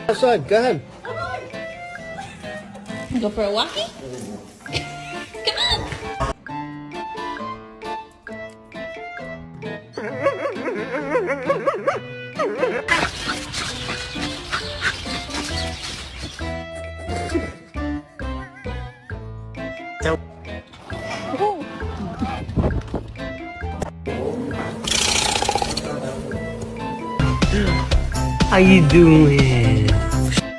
Outside, go ahead. Go for a walkie? Come on! How you doing?